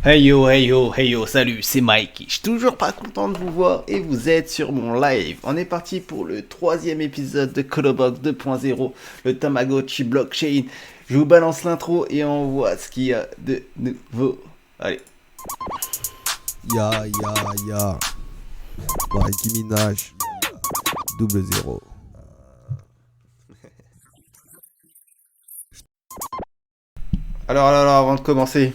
Hey yo, hey yo, salut, c'est Mike. Je suis toujours pas content de vous voir et vous êtes sur mon live. On est parti pour le troisième épisode de Colobox 2.0, le Tamagotchi Blockchain. Je vous balance l'intro et on voit ce qu'il y a de nouveau. Allez. Ya. Nicki Minaj. Double zéro. Alors, avant de commencer,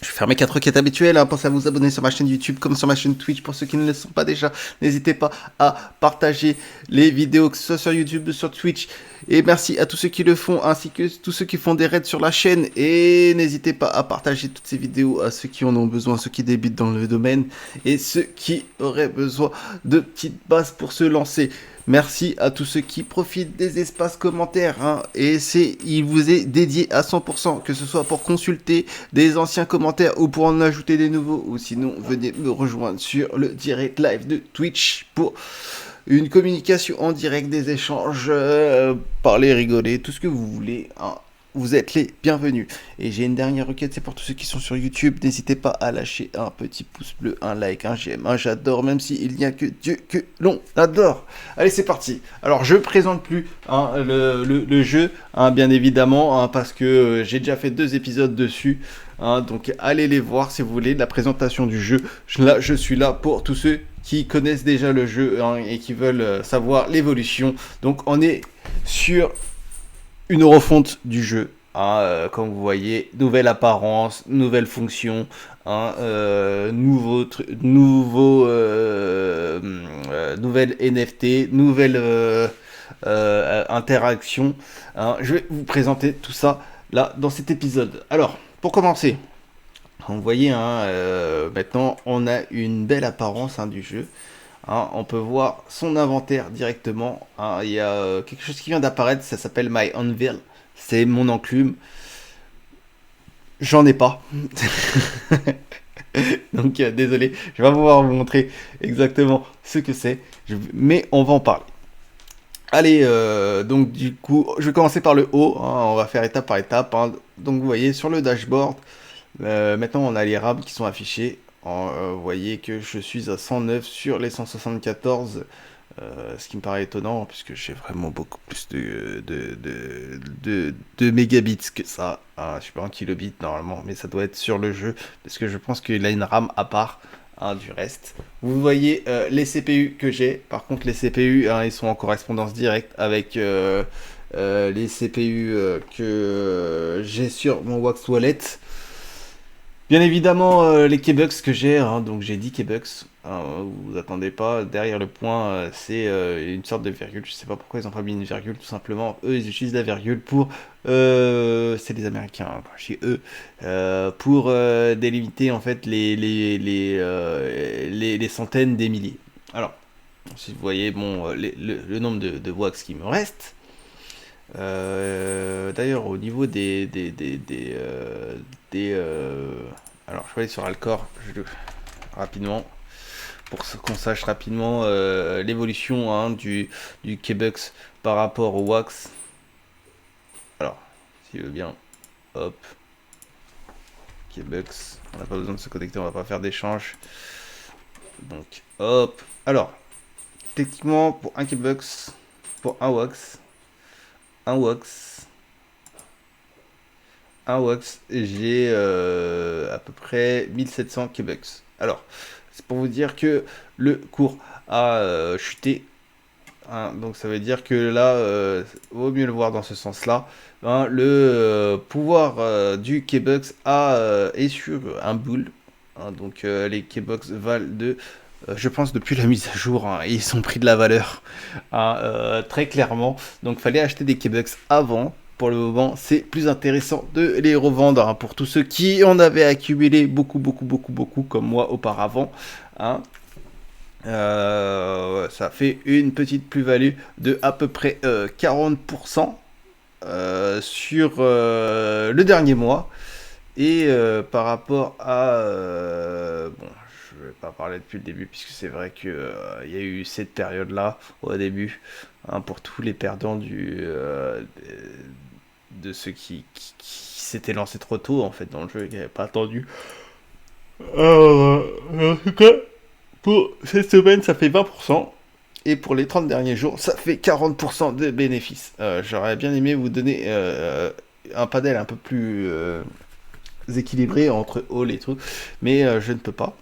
je vais faire mes 4 requêtes habituelles. Hein. Pensez à vous abonner sur ma chaîne YouTube comme sur ma chaîne Twitch. Pour ceux qui ne le sont pas déjà, n'hésitez pas à partager les vidéos, que ce soit sur YouTube ou sur Twitch. Et merci à tous ceux qui le font, ainsi que tous ceux qui font des raids sur la chaîne. Et n'hésitez pas à partager toutes ces vidéos à ceux qui en ont besoin, ceux qui débutent dans le domaine et ceux qui auraient besoin de petites bases pour se lancer. Merci à tous ceux qui profitent des espaces commentaires. Hein, et il vous est dédié à 100%, que ce soit pour consulter des anciens commentaires ou pour en ajouter des nouveaux. Ou sinon, venez me rejoindre sur le direct live de Twitch pour une communication en direct, des échanges, parler, rigoler, tout ce que vous voulez. Hein. Vous êtes les bienvenus. Et j'ai une dernière requête, c'est pour tous ceux qui sont sur YouTube. N'hésitez pas à lâcher un petit pouce bleu, un like, un j'aime, un j'adore, même s'il n'y a que Dieu que l'on adore. Allez, c'est parti. Alors, je présente plus hein, le jeu, hein, bien évidemment, hein, parce que j'ai déjà fait 2 épisodes dessus. Hein, donc, allez les voir si vous voulez. La présentation du jeu, je suis là pour tous ceux qui connaissent déjà le jeu hein, et qui veulent savoir l'évolution. Donc, on est sur une refonte du jeu. Hein, comme vous voyez, nouvelle apparence, nouvelle fonction, hein, nouvelle NFT, nouvelle interaction. Hein. Je vais vous présenter tout ça là dans cet épisode. Alors, pour commencer, vous voyez, hein, maintenant on a une belle apparence hein, du jeu. Hein, on peut voir son inventaire directement. Hein, il y a quelque chose qui vient d'apparaître, ça s'appelle My Anvil. C'est mon enclume. J'en ai pas. Donc désolé, je vais pas pouvoir vous montrer exactement ce que c'est. Mais on va en parler. Allez, donc du coup, je vais commencer par le haut. Hein, on va faire étape par étape. Hein. Donc vous voyez sur le dashboard, maintenant on a les RAM qui sont affichés. Vous voyez que je suis à 109 sur les 174. Ce qui me paraît étonnant, puisque j'ai vraiment beaucoup plus de mégabits que ça. Ah, je suis pas en kilobits normalement, mais ça doit être sur le jeu, parce que je pense qu'il a une RAM à part hein, du reste. Vous voyez les CPU que j'ai. Par contre, les CPU, hein, ils sont en correspondance directe avec les CPU que j'ai sur mon Wax Wallet. Bien évidemment, les K-Bucks que j'ai, hein, donc j'ai 10 K-Bucks. Hein, vous attendez pas, derrière le point, c'est une sorte de virgule. Je sais pas pourquoi ils ont pas mis une virgule, tout simplement. Eux, ils utilisent la virgule pour. C'est les Américains, hein, chez eux. Pour délimiter en fait les centaines des milliers. Alors, si vous voyez bon, le nombre de wax qui me reste. D'ailleurs, au niveau alors, je vais aller sur Alcor rapidement pour qu'on sache rapidement l'évolution hein, du K-Bucks par rapport au Wax. Alors, s'il veut bien, hop, K-Bucks. On n'a pas besoin de se connecter, on va pas faire d'échange. Donc, hop. Alors, techniquement, pour un K-Bucks, pour un Wax, un Wax. Un wax, j'ai à peu près 1700 K-Bucks. Alors, c'est pour vous dire que le cours a chuté. Hein, donc ça veut dire que là, vaut mieux le voir dans ce sens-là. Hein, le pouvoir du K-Bucks est sur un bull. Hein, donc les K-Bucks valent je pense depuis la mise à jour, hein, ils ont pris de la valeur. Hein, très clairement. Donc fallait acheter des K-Bucks avant pour le moment, c'est plus intéressant de les revendre hein, pour tous ceux qui en avaient accumulé beaucoup, comme moi auparavant. Hein. Ça fait une petite plus-value de à peu près 40% sur le dernier mois. Et par rapport à... bon, je vais pas parler depuis le début, puisque c'est vrai qu'il y a eu cette période-là au début, hein, pour tous les perdants de ceux qui s'étaient lancés trop tôt en fait dans le jeu, qui n'avaient pas attendu. En tout cas, pour cette semaine, ça fait 20%. Et pour les 30 derniers jours, ça fait 40% de bénéfices. J'aurais bien aimé vous donner un panel un peu plus équilibré entre all et tout. Mais je ne peux pas.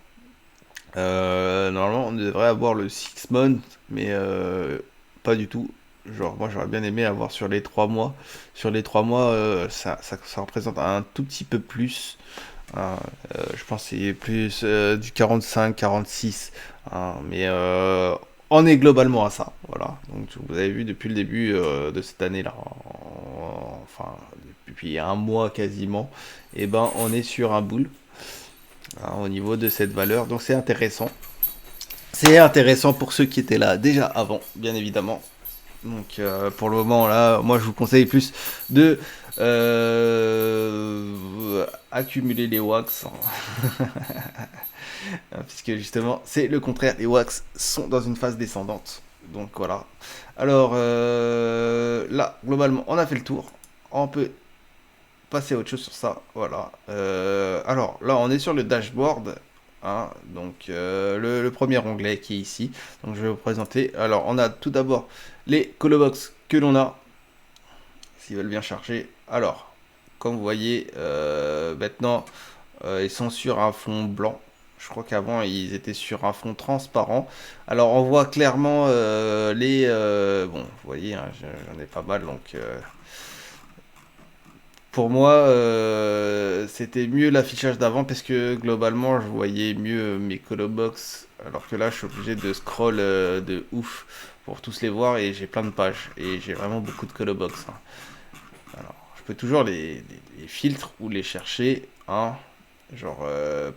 Normalement, on devrait avoir le 6 month, mais pas du tout. Genre, moi, j'aurais bien aimé avoir sur les 3 mois. Sur les 3 mois, ça représente un tout petit peu plus. Hein, je pense que c'est plus du 45, 46. Hein, mais on est globalement à ça. Voilà. Donc, vous avez vu depuis le début de cette année-là, enfin, depuis un mois quasiment, et ben, on est sur un bull hein, au niveau de cette valeur. Donc c'est intéressant. C'est intéressant pour ceux qui étaient là déjà avant, bien évidemment. Donc pour le moment là, moi je vous conseille plus de accumuler les wax. Puisque justement c'est le contraire, les wax sont dans une phase descendante. Donc voilà. Alors là, globalement, on a fait le tour. On peut passer à autre chose sur ça. Voilà. Alors là, on est sur le dashboard. Hein, donc le premier onglet qui est ici. Donc je vais vous présenter. Alors on a tout d'abord les colobox que l'on a. S'ils veulent bien charger. Alors, comme vous voyez, maintenant ils sont sur un fond blanc. Je crois qu'avant ils étaient sur un fond transparent. Alors on voit clairement les... bon, vous voyez, hein, j'en ai pas mal donc... Pour moi, c'était mieux l'affichage d'avant parce que globalement, je voyais mieux mes colobox. Alors que là, je suis obligé de scroll de ouf pour tous les voir et j'ai plein de pages. Et j'ai vraiment beaucoup de colobox. Hein. Alors, je peux toujours les filtres ou les chercher. Hein, genre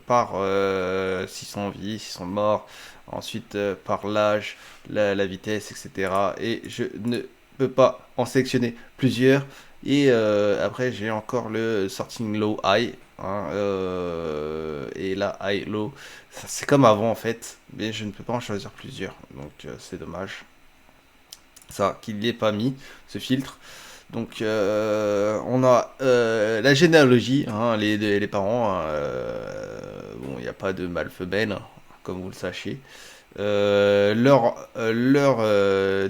par s'ils sont en vie, s'ils sont morts. Ensuite, par l'âge, la vitesse, etc. Et je ne peux pas en sélectionner plusieurs. Et après, j'ai encore le sorting low high. Hein, et là, high low. C'est comme avant en fait. Mais je ne peux pas en choisir plusieurs. Donc c'est dommage. Ça, qu'il n'y ait pas mis, ce filtre. Donc on a la généalogie, hein, les parents. Hein, bon, il n'y a pas de mâle femelle, hein, comme vous le sachiez. Leur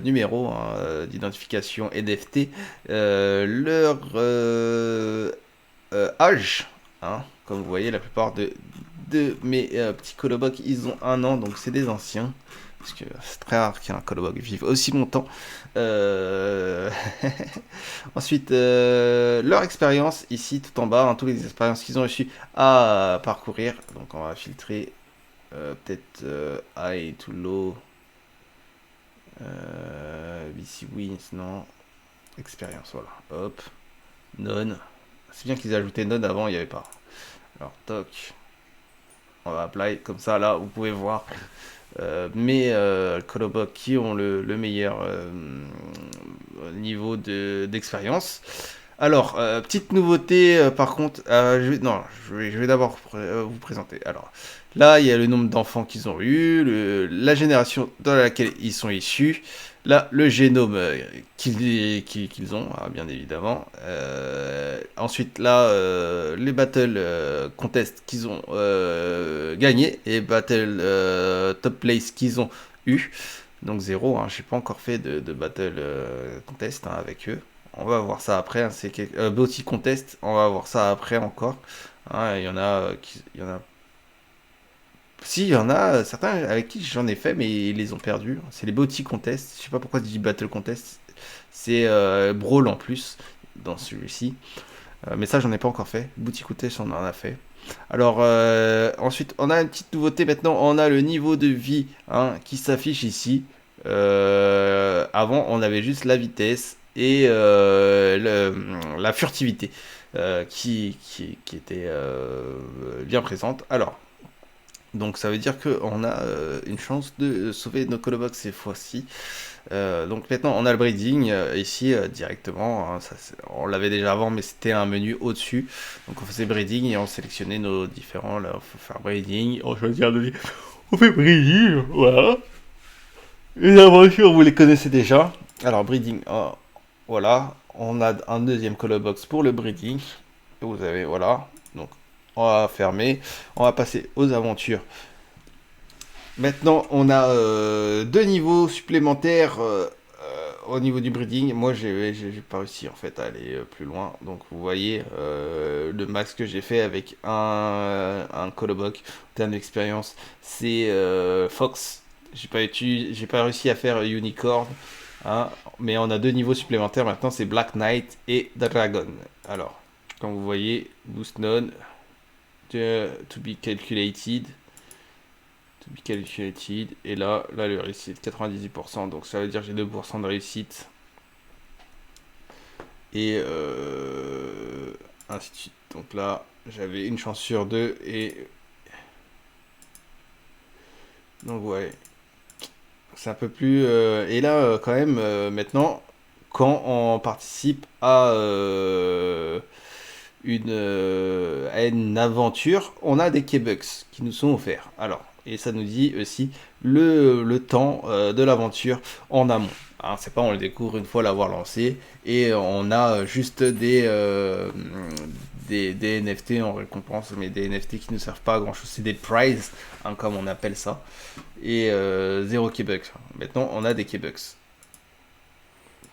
numéro hein, d'identification NFT, leur âge, hein, comme vous voyez, la plupart de mes petits colobocs, ils ont 1 an, donc c'est des anciens, parce que c'est très rare qu'un coloboc vive aussi longtemps. Euh, Ensuite, leur expérience, ici tout en bas, hein, toutes les expériences qu'ils ont reçues à parcourir, donc on va filtrer peut-être high to low. BC Wins, non. Expérience, voilà. Hop. None. C'est bien qu'ils aient ajouté none avant, il n'y avait pas. Alors, toc. On va apply. Comme ça, là, vous pouvez voir mes colobocs qui ont le meilleur niveau d'expérience. Alors, petite nouveauté, par contre, non, je vais d'abord vous présenter. Alors, là, il y a le nombre d'enfants qu'ils ont eu, la génération dans laquelle ils sont issus, là, le génome qu'ils ont, ah, bien évidemment. Ensuite, là, les battle contests qu'ils ont gagné et battle top place qu'ils ont eu. Donc 0, hein, j'ai pas encore fait de battle contest hein, avec eux. On va voir ça après. Hein, c'est Bounty Contest. On va voir ça après encore. Hein, il y en a il y en a. Si, il y en a certains avec qui j'en ai fait, mais ils les ont perdus. C'est les Bounty Contest. Je sais pas pourquoi je dis Battle Contest. C'est Brawl en plus dans celui-ci. Mais ça, j'en ai pas encore fait. Bounty Contest, on en a fait. Alors, ensuite, on a une petite nouveauté maintenant. On a le niveau de vie hein, qui s'affiche ici. Avant, on avait juste la vitesse et la furtivité qui était bien présente. Alors, donc ça veut dire qu'on a une chance de sauver nos colobox ces fois-ci. Donc maintenant on a le breeding ici directement. Hein, on l'avait déjà avant mais c'était un menu au-dessus. Donc on faisait breeding et on sélectionnait nos différents. Là on faut faire breeding. On choisit un devis. On fait breeding. Voilà. Les aventures vous les connaissez déjà. Alors breeding. Voilà. On a un deuxième colobox pour le breeding. Et vous avez voilà. Donc On va fermer. On va passer aux aventures. Maintenant, on a 2 niveaux supplémentaires au niveau du breeding. Moi, j'ai pas réussi en fait à aller plus loin. Donc, vous voyez le max que j'ai fait avec un Colobok en termes d'expérience, c'est Fox. J'ai pas réussi à faire Unicorn. Hein, mais on a 2 niveaux supplémentaires maintenant, c'est Black Knight et Dragon. Alors, comme vous voyez, Boost None, to be calculated. To be calculated. Et là, le réussite 98%. Donc ça veut dire que j'ai 2% de réussite. Et ainsi de suite. Donc là, j'avais une chance sur 2. Et donc ouais. C'est un peu plus... et là, quand même, maintenant, quand on participe à une aventure, on a des K-Bucks qui nous sont offerts. Alors, et ça nous dit aussi le temps de l'aventure en amont. Hein, c'est pas on le découvre une fois l'avoir lancé et on a juste des NFT en récompense, mais des NFT qui ne servent pas à grand chose. C'est des prizes, hein, comme on appelle ça. Et 0 K-Bucks. Maintenant, on a des K-Bucks.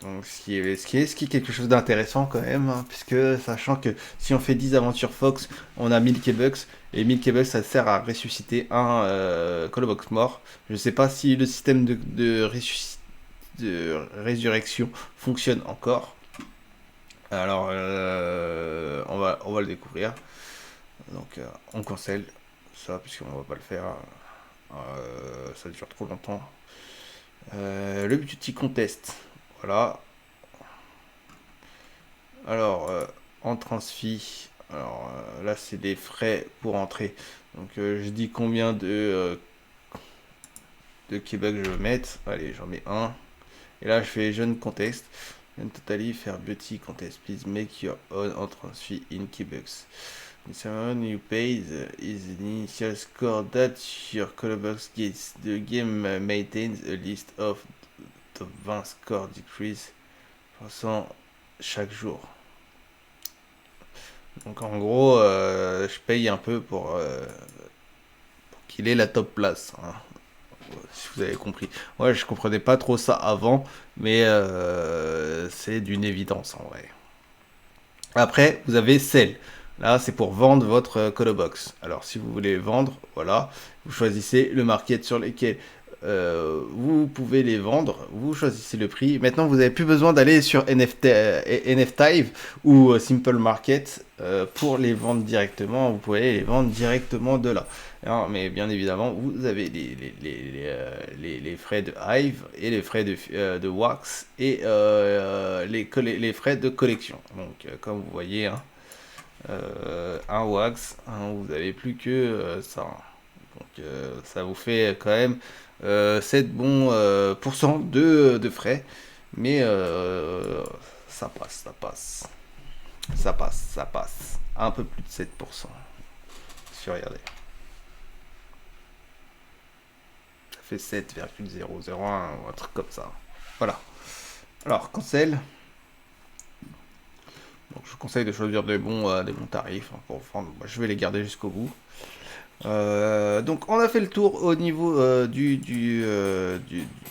Donc, ce qui est quelque chose d'intéressant quand même, hein, puisque sachant que si on fait 10 aventures Fox, on a 1000 K-Bucks, et 1000 K-Bucks ça sert à ressusciter un Colobox mort. Je sais pas si le système de résurrection fonctionne encore. Alors, on va le découvrir. Donc, on cancelle ça, puisqu'on va pas le faire. Ça dure trop longtemps. Le Beauty Contest. Voilà. Alors, entrance fee. Alors, là, c'est des frais pour entrer. Donc, je dis combien de Québec je veux mettre. Allez, j'en mets un. Et là, je fais jeune contest. And totally fair beauty contest. Please make your own entrance fee in Quebec. The amount you pay is the initial score that your Colobox gets. The game maintains a list of top 20 score decrease % chaque jour. Donc en gros, je paye un peu pour qu'il ait la top place. Hein. Si vous avez compris. Moi, je comprenais pas trop ça avant, mais c'est d'une évidence en vrai. Après, vous avez Sell. Là, c'est pour vendre votre Colobox. Alors, si vous voulez vendre, voilà, vous choisissez le market sur lequel vous pouvez les vendre. Vous choisissez le prix. Maintenant, vous n'avez plus besoin d'aller sur NFTive ou Simple Market pour les vendre directement. Vous pouvez les vendre directement de là. Hein, mais bien évidemment, vous avez les frais de Hive et les frais de Wax et les frais de collection. Donc, comme vous voyez, hein, un Wax, hein, vous n'avez plus que ça. Donc, ça vous fait quand même 7 bons pourcents de frais. Mais ça passe, ça passe. Ça passe, ça passe. Un peu plus de 7%. Si regardez. Fait 7,001 ou un truc comme ça. Voilà. Alors, cancel. Donc, je vous conseille de choisir des bons tarifs hein, pour vendre. Moi, je vais les garder jusqu'au bout. Donc, on a fait le tour au niveau du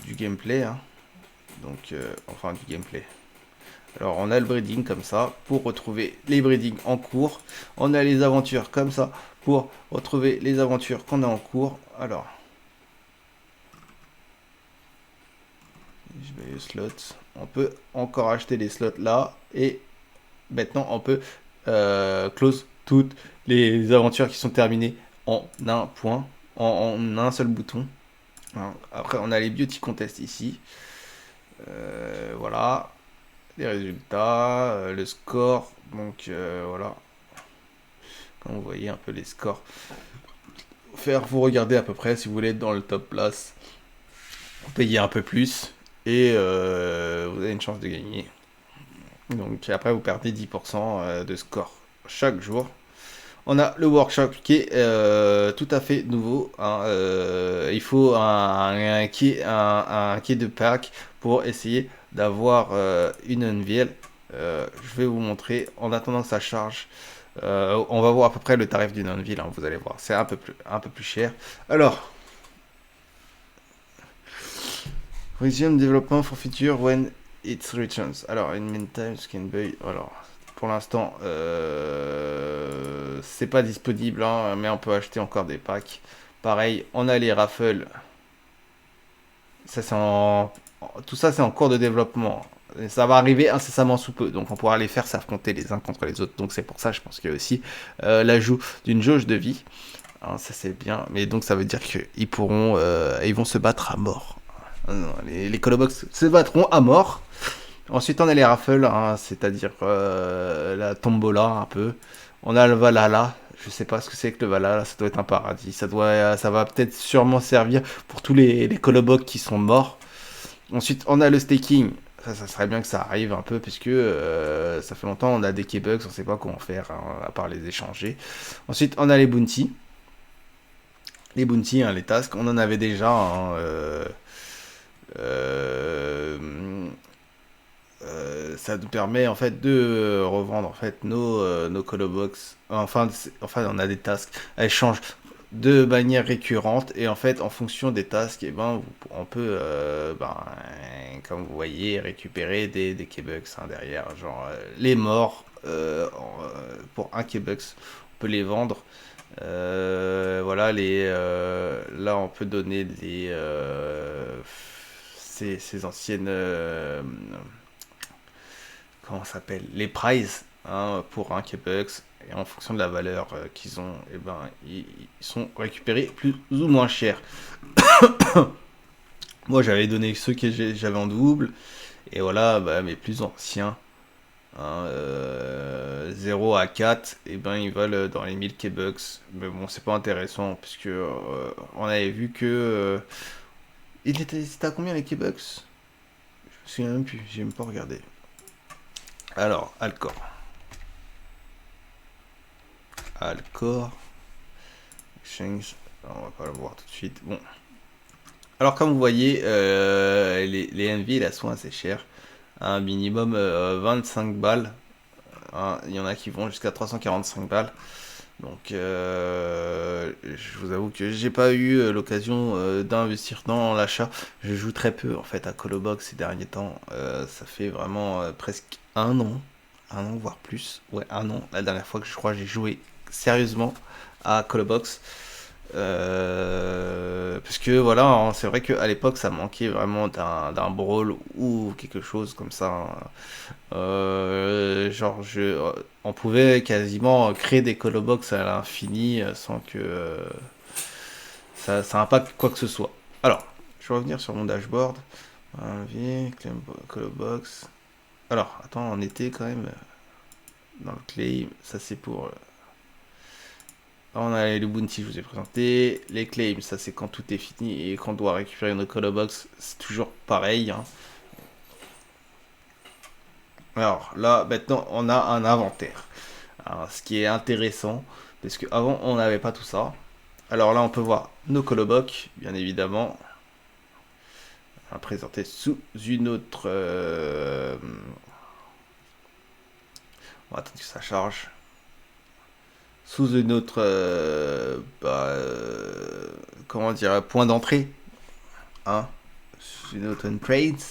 gameplay. Hein. Donc, enfin, du gameplay. Alors, on a le breeding comme ça pour retrouver les breedings en cours. On a les aventures comme ça pour retrouver les aventures qu'on a en cours. Alors, je mets les slots. On peut encore acheter les slots là. Et maintenant, on peut close toutes les aventures qui sont terminées en un point, en un seul bouton. Après, on a les beauty contests ici. Voilà. Les résultats, le score. Donc, voilà. Comme vous voyez un peu les scores. Vous regardez à peu près si vous voulez être dans le top place. Payez un peu plus. Et vous avez une chance de gagner. Donc après vous perdez 10% de score chaque jour. On a le workshop qui est tout à fait nouveau. Hein. Il faut un key de pack pour essayer d'avoir une unveil. Je vais vous montrer en attendant que ça charge. On va voir à peu près le tarif d'une ville, hein, vous allez voir, c'est un peu plus cher. Alors, resume development for feature when it returns. Alors, in meantime, scan buy. Alors, pour l'instant, c'est pas disponible, hein, mais on peut acheter encore des packs. Pareil, on a les raffles. Ça, tout ça, c'est en cours de développement. Et ça va arriver incessamment sous peu, donc on pourra les faire s'affronter les uns contre les autres. Donc c'est pour ça, je pense qu'il y a aussi l'ajout d'une jauge de vie. Hein, ça c'est bien, mais donc ça veut dire qu'ils pourront, ils vont se battre à mort. Non, les Colobox se battront à mort. Ensuite on a les raffles, hein, c'est-à-dire la tombola un peu. On a le Valhalla. Je sais pas ce que c'est que le Valhalla, ça doit être un paradis. Ça va peut-être sûrement servir pour tous les Colobox qui sont morts. Ensuite, on a le staking. Ça serait bien que ça arrive un peu, puisque ça fait longtemps on a des K-Bucks, on sait pas comment faire, hein, à part les échanger. Ensuite, on a les bounties. Les bounties, hein, les tasks, on en avait déjà. Hein, ça nous permet en fait de revendre en fait nos colobox. Enfin, on a des tasks. Elles changent de manière récurrente et en fait en fonction des tasks et ben on peut comme vous voyez récupérer des K-Bucks, hein, derrière, genre les morts, pour un K-Bucks on peut les vendre. Voilà, là on peut donner ces anciennes, comment ça s'appelle, les prizes, hein, pour un K-Bucks, et en fonction de la valeur qu'ils ont, et ben ils sont récupérés plus ou moins cher. Moi j'avais donné ceux que j'avais en double, et voilà, bah, mes plus anciens, hein, 0 à 4, et ben ils valent dans les 1000 K-Bucks. Mais bon, c'est pas intéressant, puisque on avait vu que c'était à combien les K-Bucks? Je me souviens même plus, j'ai même pas regardé. Alors, Alcor. Exchange. Alors, on va pas le voir tout de suite. Bon. Alors, comme vous voyez, les NV, elles sont assez chères. Un minimum 25 balles. Hein, il y en a qui vont jusqu'à 345 balles. Donc, je vous avoue que j'ai pas eu l'occasion d'investir dans l'achat. Je joue très peu en fait à Colobox ces derniers temps. Ça fait vraiment presque un an voire plus. Ouais, un an. La dernière fois que je crois que j'ai joué sérieusement à Colobox. Parce que voilà, hein, c'est vrai qu'à l'époque ça manquait vraiment d'un brawl ou quelque chose comme ça, hein. Genre, on pouvait quasiment créer des colobox à l'infini sans que ça impacte quoi que ce soit. Alors, je vais revenir sur mon dashboard. Claim colobox. Alors, attends, on était quand même dans le claim. Ça, c'est pour. On a les bounty, je vous ai présenté. Les claims, ça, c'est quand tout est fini et qu'on doit récupérer nos colobox. C'est toujours pareil, hein. Alors là, maintenant, on a un inventaire. Alors, ce qui est intéressant, parce qu'avant, on n'avait pas tout ça. Alors là, on peut voir nos colobox, bien évidemment, présentés sous une autre... On va attendre que ça charge. Sous une autre... comment dire, point d'entrée. Hein, sous une autre trades.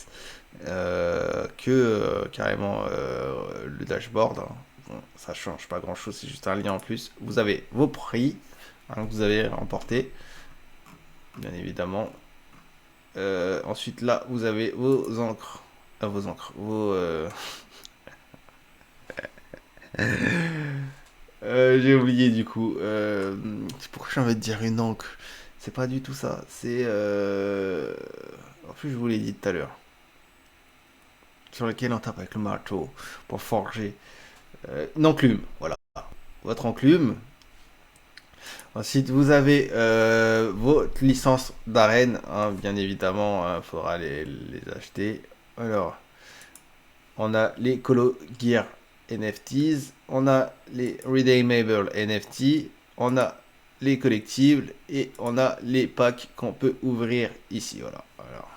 Que carrément le dashboard, hein. Bon, ça change pas grand chose, c'est juste un lien en plus. Vous avez vos prix, hein, que vous avez remporté, bien évidemment. Ensuite là vous avez vos encres, j'ai oublié du coup. Pourquoi j'ai envie de dire une encre? C'est pas du tout ça, c'est en plus je vous l'ai dit tout à l'heure, sur lequel on tape avec le marteau pour forger une enclume, voilà, votre enclume. Ensuite, vous avez votre licence d'arène, hein, bien évidemment, il faudra les acheter. Alors, on a les Colo Gear NFTs, on a les Redeemable NFT, on a les collectibles et on a les packs qu'on peut ouvrir ici. Voilà. Alors,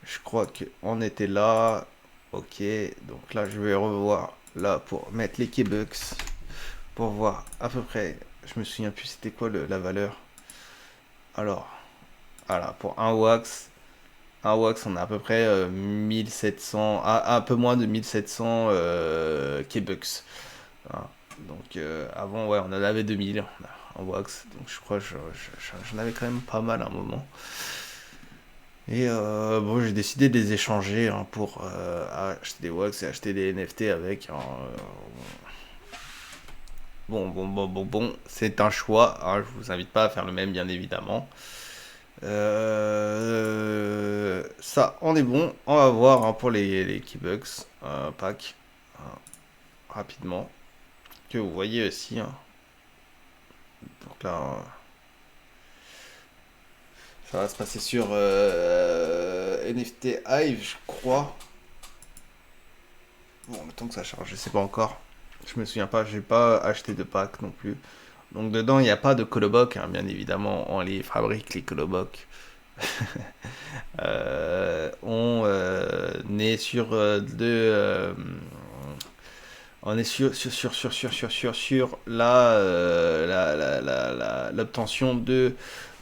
je crois qu'on était là. Ok, donc là, je vais revoir là pour mettre les K-Bucks. pour voir à peu près. Je me souviens plus c'était quoi la valeur. Alors, voilà, pour un wax, on a à peu près 1700, un peu moins de 1700 K-Bucks. Voilà. Donc avant, ouais, on en avait 2000 en wax. Donc je crois que j'en avais quand même pas mal à un moment. Et bon, j'ai décidé de les échanger hein, pour acheter des wax et acheter des NFT avec. Hein, bon, c'est un choix. Hein, je vous invite pas à faire le même, bien évidemment. Ça, on est bon. On va voir hein, pour les Keybucks pack rapidement. Que vous voyez aussi. Hein. Donc là, ça va se passer sur NFT Hive, je crois. Bon, le temps que ça charge, je sais pas encore. Je me souviens pas, j'ai pas acheté de pack non plus. Donc dedans, il n'y a pas de coloboc, hein, bien évidemment, on les fabrique les colobocs. On est sur on est sur l'obtention de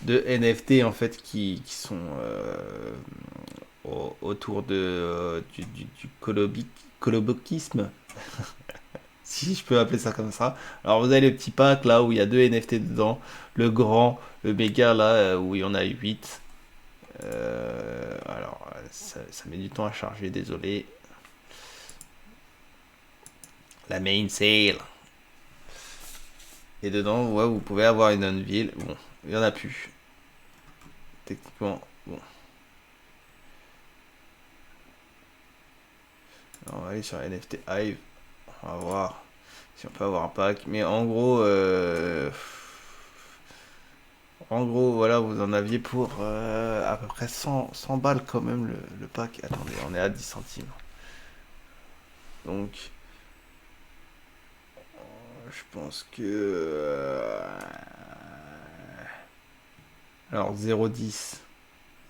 NFT en fait qui sont autour du coloboquisme, si je peux appeler ça comme ça. Alors vous avez le petit pack là où il y a deux NFT dedans, le grand, le méga là où il y en a 8. Alors ça met du temps à charger, désolé. La main sale. Et dedans, ouais, vous pouvez avoir une Unveil. Bon, il n'y en a plus. Techniquement, bon. Alors, on va aller sur NFT Hive. On va voir si on peut avoir un pack. Mais en gros, voilà, vous en aviez pour à peu près 100 balles quand même le pack. Attendez, on est à 10 centimes. Donc, je pense que... alors, 0,10.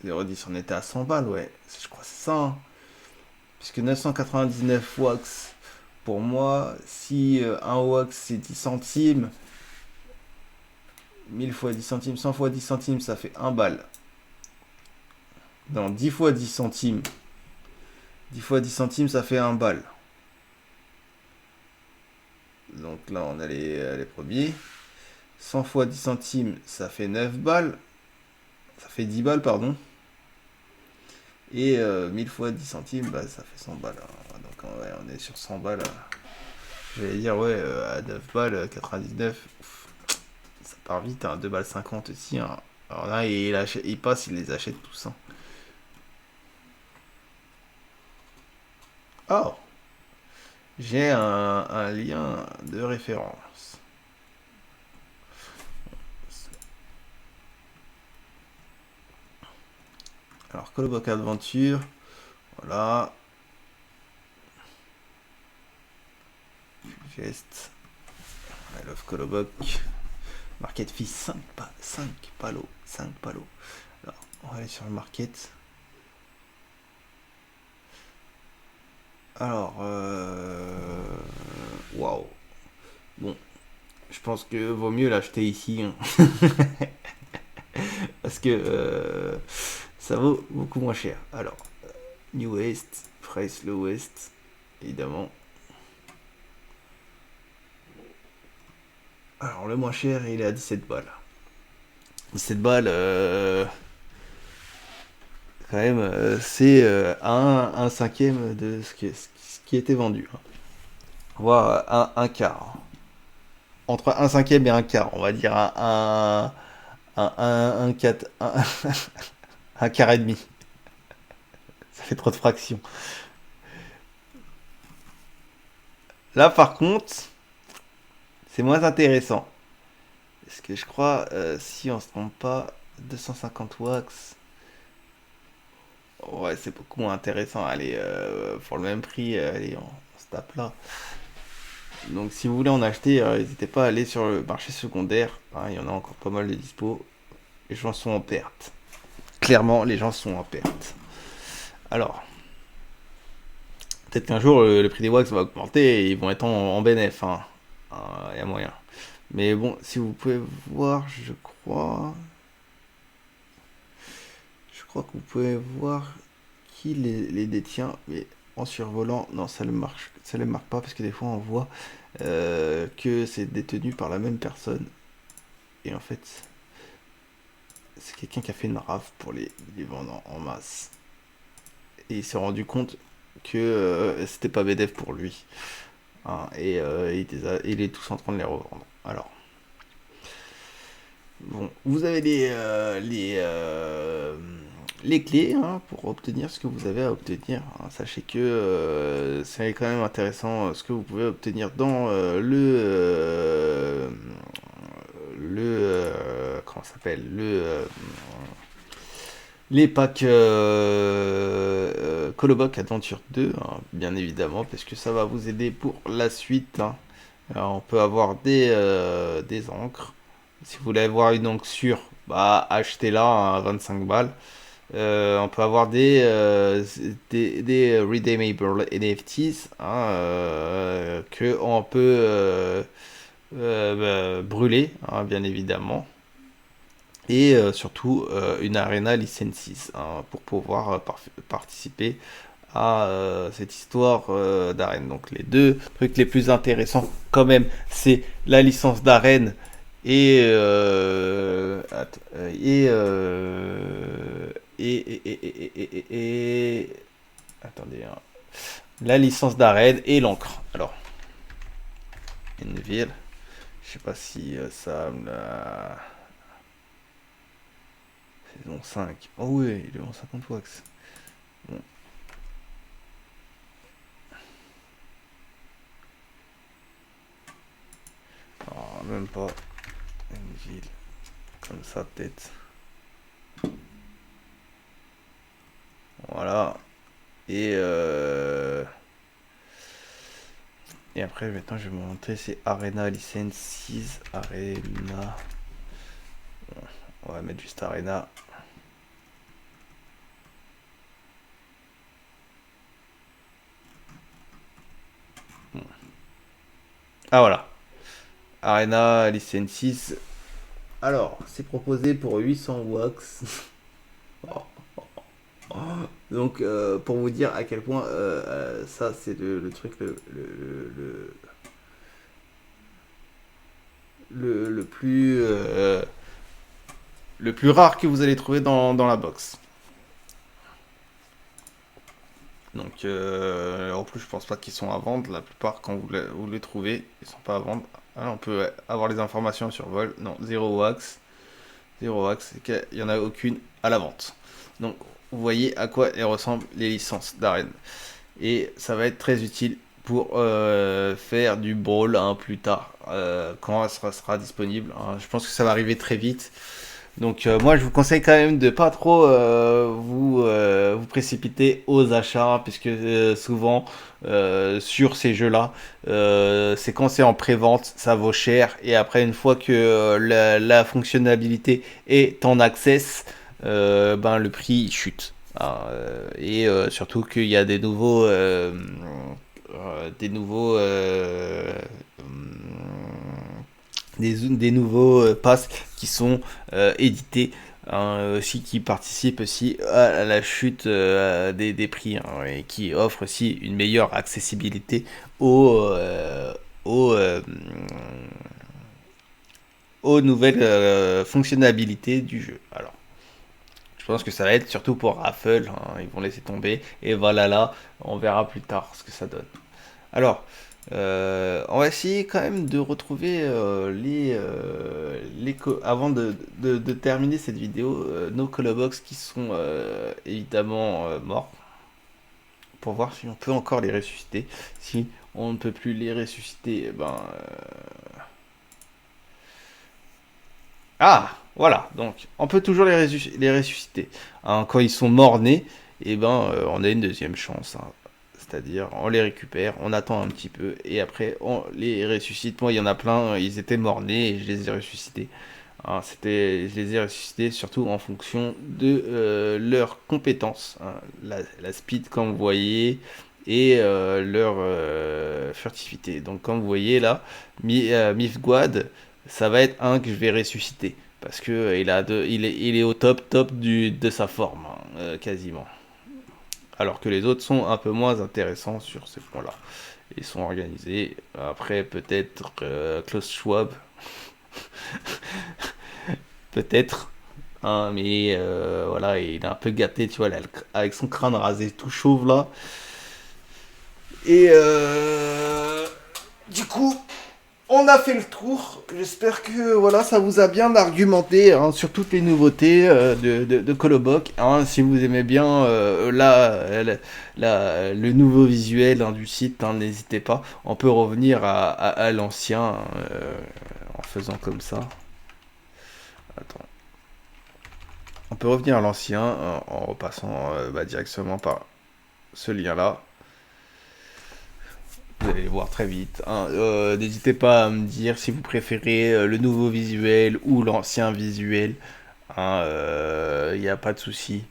0,10, on était à 100 balles, ouais. Je crois que c'est ça. Hein. Puisque 999 wax, pour moi, si un wax c'est 10 centimes, 1000 fois 10 centimes, 100 fois 10 centimes, ça fait 1 balle. Non, 10 fois 10 centimes. 10 fois 10 centimes, ça fait 1 balle. Donc là, on a les premiers. 100 fois 10 centimes, ça fait 9 balles. Ça fait 10 balles, pardon. Et 1000 fois 10 centimes, bah, ça fait 100 balles. Hein. Donc ouais, on est sur 100 balles. J'allais dire, ouais, à 9 balles, 99. Ouf, ça part vite, hein, 2 balles 50 aussi. Hein. Alors là, il passe, il les achète tous. Hein. Oh, j'ai un lien de référence. Alors, Coloboc Adventure, voilà. Geste. I love Coloboc. Market fee 5 palos. 5 palos. Alors, on va aller sur le market. Alors, waouh. Bon, je pense que vaut mieux l'acheter ici. Hein. Parce que ça vaut beaucoup moins cher. Alors, New West, price lowest, évidemment. Alors, le moins cher, il est à 17 balles. 17 balles, quand même, c'est un cinquième de ce qui était vendu. Hein. Voire un quart. Entre un cinquième et un quart, on va dire un 4, un quart et demi. Ça fait trop de fractions. Là, par contre, c'est moins intéressant. Parce que je crois, si on se trompe pas, 250 wax. Ouais, c'est beaucoup moins intéressant. Allez, pour le même prix, allez, on se tape là. Donc, si vous voulez en acheter, n'hésitez pas à aller sur le marché secondaire. Hein, il y en a encore pas mal de dispo. Les gens sont en perte. Clairement, les gens sont en perte. Alors, peut-être qu'un jour, le prix des wax va augmenter et ils vont être en bénéf. Hein. Il y a moyen. Mais bon, si vous pouvez voir, je crois que vous pouvez voir qui les détient, mais en survolant, non, ça le marque pas parce que des fois on voit que c'est détenu par la même personne. Et en fait, c'est quelqu'un qui a fait une rave pour les vendre en masse. Et il s'est rendu compte que c'était pas BDF pour lui. Hein, et il est tous en train de les revendre. Alors, bon, vous avez les clés hein, pour obtenir ce que vous avez à obtenir. Hein. Sachez que c'est quand même intéressant ce que vous pouvez obtenir dans comment ça s'appelle les packs Coloboc Adventure 2, hein, bien évidemment, parce que ça va vous aider pour la suite. Hein. Alors, on peut avoir des encres. Si vous voulez avoir une encre sûre, bah, achetez-la hein, à 25 balles. On peut avoir des redeemable NFTs hein, que on peut brûler, hein, bien évidemment. Et surtout une Arena Licenses hein, pour pouvoir participer à cette histoire d'arène. Donc les deux trucs les plus intéressants quand même, c'est la licence d'arène et, attendez, hein. La licence d'arène et l'encre. Alors, Enville, je sais pas si ça me la... Saison 5. Oh oui, il est en 50 wax. Bon. Oh, même pas une ville comme ça peut-être. Voilà. Et après maintenant je vais vous montrer c'est Arena License 6 Arena. Bon, on va mettre juste Arena. Bon. Ah voilà. Arena License 6. Alors, c'est proposé pour 800 wax. Donc, pour vous dire à quel point ça, c'est le truc le plus rare que vous allez trouver dans la box. Donc, en plus, je pense pas qu'ils sont à vendre. La plupart, quand vous les trouvez, ils sont pas à vendre. Ah, on peut avoir les informations sur vol. Non, 0 wax. 0 wax, c'est qu'il n'y en a aucune à la vente. Donc, vous voyez à quoi elles ressemblent les licences d'arène. Et ça va être très utile pour faire du brawl hein, plus tard, quand ça sera disponible. Hein. Je pense que ça va arriver très vite. Donc moi je vous conseille quand même de pas trop vous précipiter aux achats, puisque souvent sur ces jeux-là, c'est quand c'est en pré-vente, ça vaut cher, et après une fois que la fonctionnalité est en access, ben le prix chute. Hein, et surtout qu'il y a des nouveaux passes qui sont édités hein, aussi qui participent aussi à la chute des prix hein, et qui offrent aussi une meilleure accessibilité aux, euh, aux nouvelles fonctionnalités du jeu. Alors, je pense que ça va être surtout pour Raffle, hein, ils vont laisser tomber et voilà là, on verra plus tard ce que ça donne. Alors, on va essayer quand même de retrouver avant de terminer cette vidéo, nos colobox qui sont évidemment morts, pour voir si on peut encore les ressusciter. Si on ne peut plus les ressusciter, ah, voilà, donc on peut toujours les ressusciter. Hein, quand ils sont morts-nés, on a une deuxième chance. Hein. C'est-à-dire, on les récupère, on attend un petit peu, et après, on les ressuscite. Moi, il y en a plein, ils étaient morts-nés, et je les ai ressuscités. Hein, je les ai ressuscités surtout en fonction de leurs compétences. Hein. La speed, comme vous voyez, et leur furtivité. Donc comme vous voyez là, Mythguad, ça va être un que je vais ressusciter. Parce que il est au top de sa forme, hein, quasiment. Alors que les autres sont un peu moins intéressants sur ce point-là. Ils sont organisés. Après, peut-être Klaus Schwab. Peut-être. Hein, mais voilà, il est un peu gâté, tu vois, là, avec son crâne rasé tout chauve là. Et du coup, on a fait le tour. J'espère que voilà, ça vous a bien argumenté hein, sur toutes les nouveautés de Coloboc. Hein. Si vous aimez bien le nouveau visuel hein, du site, hein, n'hésitez pas. On peut revenir à l'ancien en faisant comme ça. Attends. On peut revenir à l'ancien en repassant directement par ce lien-là. Vous allez le voir très vite. Hein. N'hésitez pas à me dire si vous préférez le nouveau visuel ou l'ancien visuel. Il n'y a pas de souci.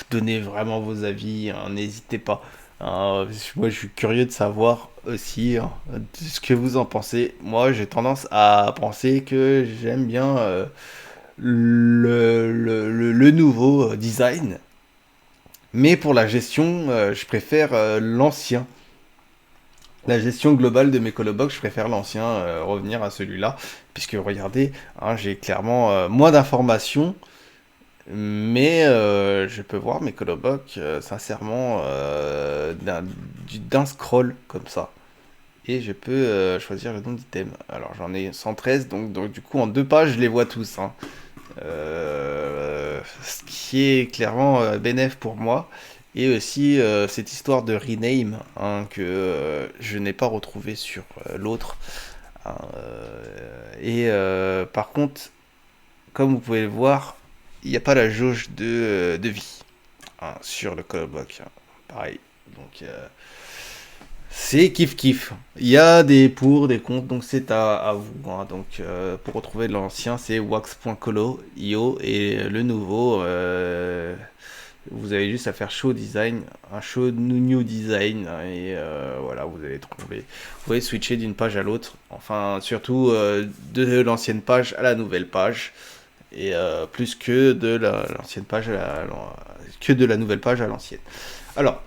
Donnez vraiment vos avis. Hein, n'hésitez pas. Moi, je suis curieux de savoir aussi hein, ce que vous en pensez. Moi, j'ai tendance à penser que j'aime bien le nouveau design. Mais pour la gestion, je préfère l'ancien. La gestion globale de mes colobox, je préfère l'ancien, revenir à celui-là. Puisque regardez, hein, j'ai clairement moins d'informations. Mais je peux voir mes colobox, sincèrement, d'un scroll comme ça. Et je peux choisir le nom d'item. Alors j'en ai 113, donc du coup en 2 pages, je les vois tous. Hein. Ce qui est clairement bénéf pour moi. Et aussi cette histoire de rename hein, que je n'ai pas retrouvé sur l'autre. Hein, par contre, comme vous pouvez le voir, il n'y a pas la jauge de vie hein, sur le callback. Hein. Pareil. Donc c'est kiff kiff. Il y a des pour, des contre, donc c'est à vous. Hein. Donc pour retrouver l'ancien, c'est wax.colo.io et le nouveau, vous avez juste à faire show design, un show new design hein, et voilà, vous allez trouver. Vous pouvez switcher d'une page à l'autre. Enfin, surtout de l'ancienne page à la nouvelle page. Et plus que de l'ancienne page que de la nouvelle page à l'ancienne. Alors,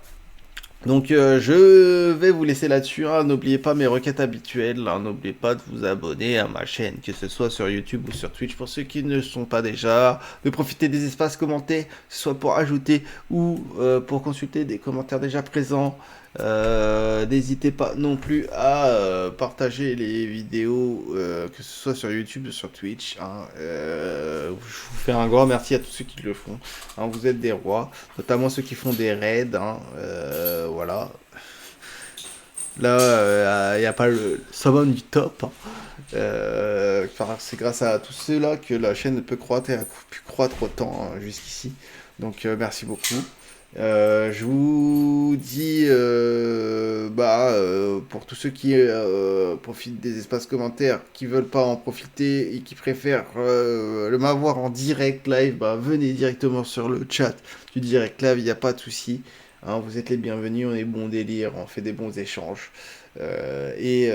donc je vais vous laisser là-dessus. Hein. N'oubliez pas mes requêtes habituelles. Hein. N'oubliez pas de vous abonner à ma chaîne, que ce soit sur YouTube ou sur Twitch pour ceux qui ne sont pas déjà. De profiter des espaces commentés, que ce soit pour ajouter ou pour consulter des commentaires déjà présents. N'hésitez pas non plus à partager les vidéos, que ce soit sur YouTube ou sur Twitch. Hein. Je vous fais un grand merci à tous ceux qui le font. Hein, vous êtes des rois, notamment ceux qui font des raids. Hein. Voilà. Là, il n'y a pas le summon du top. Hein. C'est grâce à tous ceux-là que la chaîne peut croître et a pu croître autant hein, jusqu'ici. Donc merci beaucoup. Je vous dis, pour tous ceux qui profitent des espaces commentaires, qui veulent pas en profiter et qui préfèrent le m'avoir en direct live, venez directement sur le chat du direct live, il n'y a pas de souci. Hein, vous êtes les bienvenus, on est bon délire, on fait des bons échanges. J'ai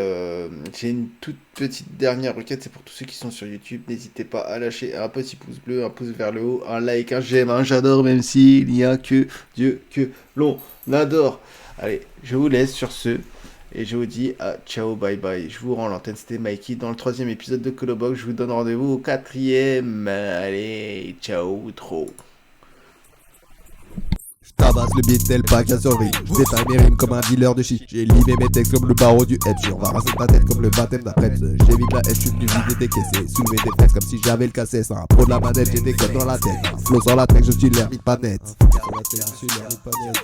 une toute petite dernière requête, c'est pour tous ceux qui sont sur YouTube, n'hésitez pas à lâcher un petit pouce bleu, un pouce vers le haut, un like, un j'aime, un j'adore, même s'il n'y a que Dieu que l'on adore. Allez, je vous laisse sur ce, et je vous dis à ciao, bye bye. Je vous rends l'antenne, c'était Mikey dans le 3e épisode de Colobox, je vous donne rendez-vous au 4e. Allez, ciao, trop. Tabasse le beat tel pas qu'à survie. J'éteins mes rimes comme un dealer de shit. J'ai limé mes textes comme le barreau du Epsi. On va raser ta tête comme le baptême d'après. J'évite la haine, je suis venu vider tes caissés. Soulever des fesses comme si j'avais le cassé. Un pro de la manette, j'ai des codes dans la tête. Flow sur la tech, je suis l'hermite pas net. Sur la tech, je suis l'hermite pas net.